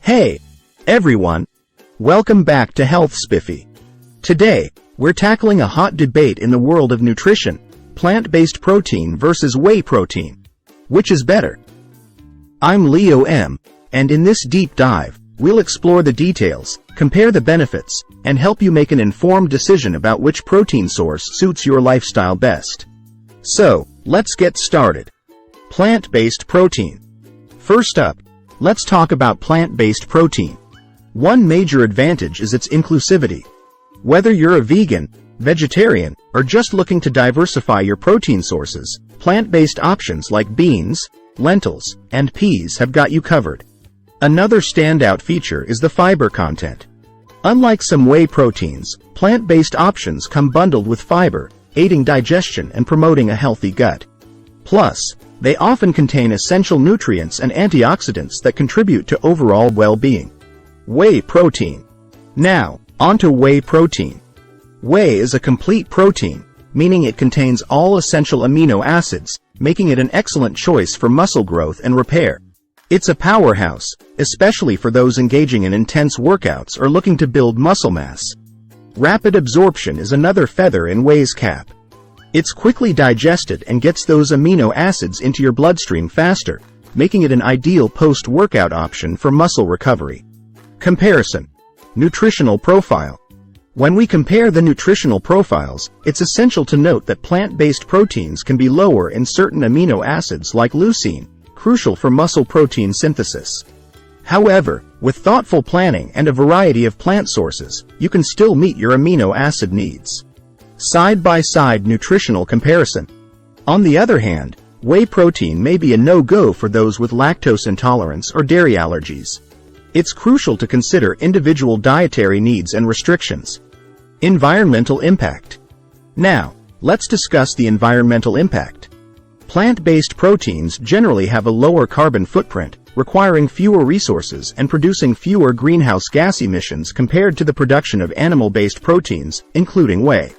Hey, everyone! Welcome back to Health Spiffy. Today, we're tackling a hot debate in the world of nutrition: plant-based protein versus whey protein. Which is better? I'm Leo M., and in this deep dive, we'll explore the details, compare the benefits, and help you make an informed decision about which protein source suits your lifestyle best. So, let's get started. Plant-based protein. First up, let's talk about plant-based protein. One major advantage is its inclusivity. Whether you're a vegan, vegetarian, or just looking to diversify your protein sources, plant-based options like beans, lentils, and peas have got you covered. Another standout feature is the fiber content. Unlike some whey proteins, plant-based options come bundled with fiber, aiding digestion and promoting a healthy gut. Plus, they often contain essential nutrients and antioxidants that contribute to overall well-being. Whey protein. Now, onto whey protein. Whey is a complete protein, meaning it contains all essential amino acids, making it an excellent choice for muscle growth and repair. It's a powerhouse, especially for those engaging in intense workouts or looking to build muscle mass. Rapid absorption is another feather in whey's cap. It's quickly digested and gets those amino acids into your bloodstream faster, making it an ideal post-workout option for muscle recovery. Comparison. Nutritional profile. When we compare the nutritional profiles, it's essential to note that plant-based proteins can be lower in certain amino acids like leucine, crucial for muscle protein synthesis. However, with thoughtful planning and a variety of plant sources, you can still meet your amino acid needs. Side-by-side nutritional comparison. On the other hand, whey protein may be a no-go for those with lactose intolerance or dairy allergies. It's crucial to consider individual dietary needs and restrictions. Environmental impact. Now, let's discuss the environmental impact. Plant-based proteins generally have a lower carbon footprint, requiring fewer resources and producing fewer greenhouse gas emissions compared to the production of animal-based proteins, including whey.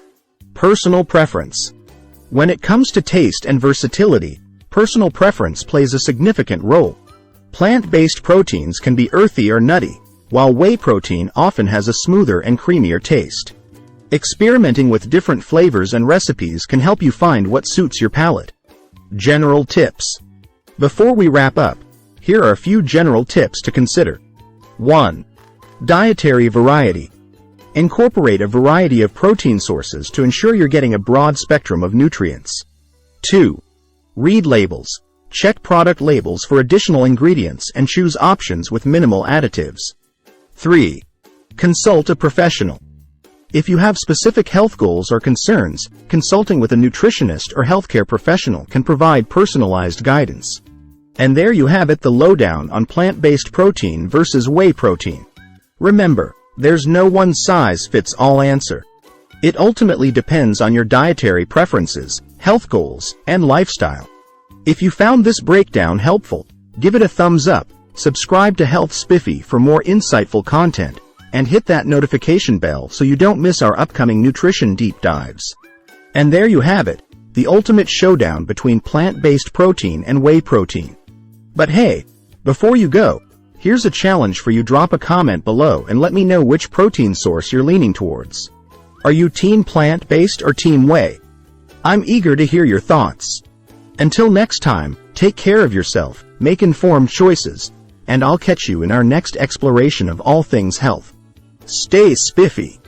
Personal preference. When it comes to taste and versatility, personal preference plays a significant role. Plant-based proteins can be earthy or nutty, while whey protein often has a smoother and creamier taste. Experimenting with different flavors and recipes can help you find what suits your palate. General tips. Before we wrap up, here are a few general tips to consider. 1. Dietary variety. Incorporate a variety of protein sources to ensure you're getting a broad spectrum of nutrients. 2. Read labels. Check product labels for additional ingredients and choose options with minimal additives. 3. Consult a professional. If you have specific health goals or concerns, consulting with a nutritionist or healthcare professional can provide personalized guidance. And there you have it, the lowdown on plant-based protein versus whey protein. Remember, there's no one-size-fits-all answer. It ultimately depends on your dietary preferences, health goals, and lifestyle. If you found this breakdown helpful, give it a thumbs up, subscribe to Health Spiffy for more insightful content, and hit that notification bell so you don't miss our upcoming nutrition deep dives. And there you have it, the ultimate showdown between plant-based protein and whey protein. But hey, before you go, here's a challenge for you. Drop a comment below and let me know which protein source you're leaning towards. Are you team plant-based or team whey? I'm eager to hear your thoughts. Until next time, take care of yourself, make informed choices, and I'll catch you in our next exploration of all things health. Stay spiffy.